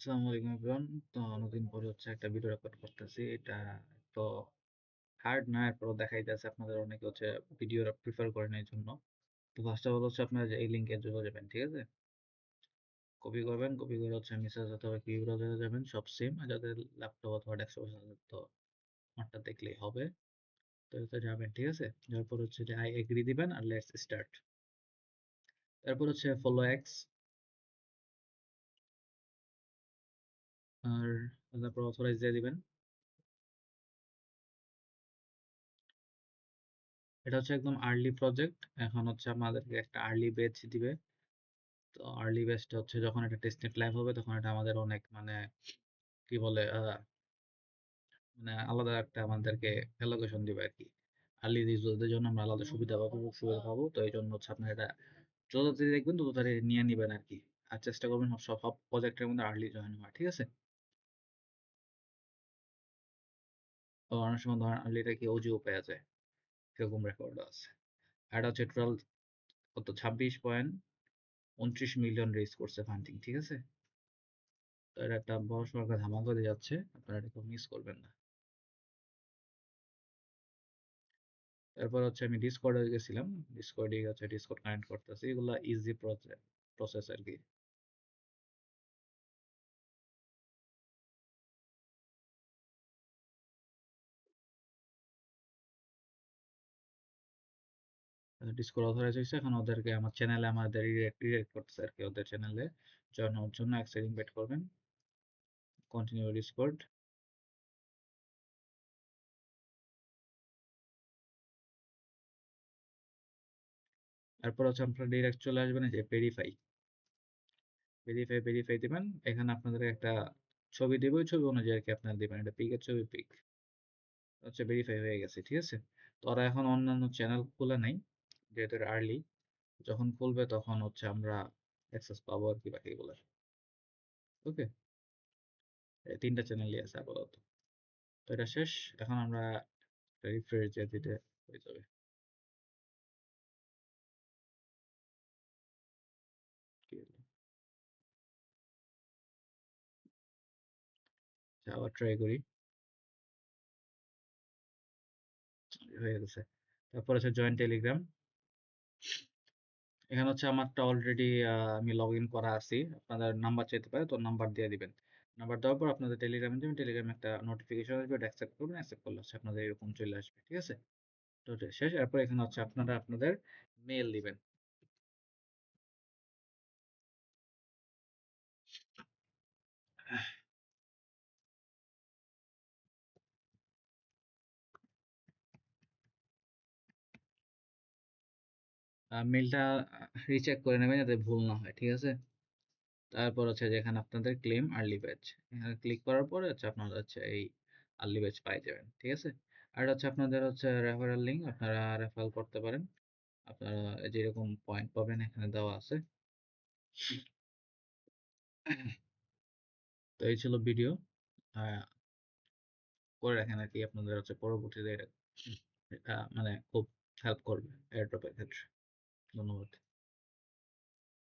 আসসালামু আলাইকুম এভরিওয়ান। তো অনেকদিন পরে একটা ভিডিও রেকর্ড করতেছি। এটা তো হার্ড না, এরপরও দেখাইতেছে আপনাদের অনেকে ভিডিও প্রিফার করেন এই জন্য। তো ফার্স্ট অফ অল আপনারা যে এই লিঙ্কে চলে যাবেন, ঠিক আছে? কপি করবেন, কপি করে মেসেজ অথবা কি ব্রাউজারে যাবেন, সব সেম। আর যাদের ল্যাপটপ অথবা ডেস্কটপ আছে তো আমারটা দেখলেই হবে। তো এতে যাবেন, ঠিক আছে? যাওয়ার পর যে আই এগ্রি দিবেন আর লেটস স্টার্ট। তারপর ফলো এক্স, আর তারপর অথরাইজ দিয়ে দিবেন। এটা একদম আর্লি প্রজেক্ট। এখন আমাদেরকে একটা আর্লি ব্যাচ দিবে। তো আর্লি ব্যাচটা যখন এটা টেস্টনেট লাইভ হবে তখন এটা আমাদের অনেক কি বলে মানে আলাদা একটা আমাদেরকে অ্যালোকেশন দিবে আর কি। আর্লি ইউজারদের জন্য আমরা আলাদা সুবিধা পাবো, সুবিধা পাবো। তো এই জন্য আপনার এটা যত তাড়াতাড়ি দেখবেন তত তাড়াতাড়ি নিয়ে নিবেন আর কি। আর চেষ্টা করবেন সব সব প্রজেক্টের মধ্যে আর্লি জয়েন হওয়া, ঠিক আছে? তো অনেক সময় ধরেন আর্লিটা কি ওজিও পেয়ে যায়, এরকম রেকর্ড আছে। আর এটা টোটাল কত 26.29 মিলিয়ন রেজ করছে ফান্ডিং, ঠিক আছে? তো এটা একটা বড় সড়ো ধামাকা দিয়ে যাচ্ছে, আপনারা এটা মিস করবেন না। তারপর আমি ডিসকর্ডে গেছিলাম। ডিসকর্ডে ডিসকর্ড কানেক্ট করতেছি। এগুলা ইজি প্রসেস আর কি। ডিসকর্ড অথরাইজ হয়েছে, এখন ওদেরকে আমার চ্যানেলে আমাদের রিডাইরেক্ট করতেছে আর কি। ওদের চ্যানেলে জয়েন হওয়ার জন্য অ্যাক্সেস ইনভাইট করবেন। Continue Discord. তারপর আপনারা ডিরেক্ট চলে আসবেন এই যে ভেরিফাই। ভেরিফাই দিবেন। এখানে আপনাদের একটা ছবি দিব, ওই ছবি অনুযায়ী আর কি আপনারা দিবেন। এটা পিকের ছবি, পিক ভেরিফাই হয়ে গেছে, ঠিক আছে? তো ওরা এখন অন্যান্য চ্যানেল খুলে নাই, যেহেতু আর্লি। যখন খুলবে তখন আমরা অ্যাক্সেস পাবো আর কি বাকিগুলোর। ওকে, এই ৩টা চ্যানেলই আছে আপাতত। তো এটা শেষ। এখন আমরা রিফ্রেশ দিয়ে দিতে হয়ে যাবে। কি হলো? আচ্ছা, আবার ট্রাই করি। হয়ে গেছে। তারপর জয়েন টেলিগ্রাম। এখানে আমারটা অলরেডি আমি লগ ইন করা আছি। আপনাদের নাম্বার চাইতে পারে, তো নাম্বার দিয়ে দিবেন। নাম্বার দেওয়ার পর আপনাদের টেলিগ্রামে যাবেন। টেলিগ্রামে একটা নোটিফিকেশন আসবে, ওটা অ্যাকসেপ্ট করবেন। অ্যাকসেপ্ট করলে আপনাদের এরকম চলে আসবে, ঠিক আছে? তো এটা শেষ। এরপর এখানে আপনারা আপনাদের মেল দিবেন। মেলটা রিচেক করে নেবেন যাতে ভুল না হয়, ঠিক আছে? তারপর যেখানে আপনাদের ক্লেম আর্লি ব্যাচ, এখানে ক্লিক করার পরে আপনারা এই আর্লি ব্যাচ পাই যাবেন, ঠিক আছে? আর আপনাদের রেফারেল লিঙ্ক, আপনারা রেফারেল করতে পারেন। আপনারা যেরকম পয়েন্ট পাবেন এখানে দেওয়া আছে। তো এই ছিল ভিডিও। করে রাখেন আর কি, আপনাদের পরবর্তীতে এটা খুব হেল্প করবে এয়ারড্রপের ক্ষেত্রে। ধন্যবাদ।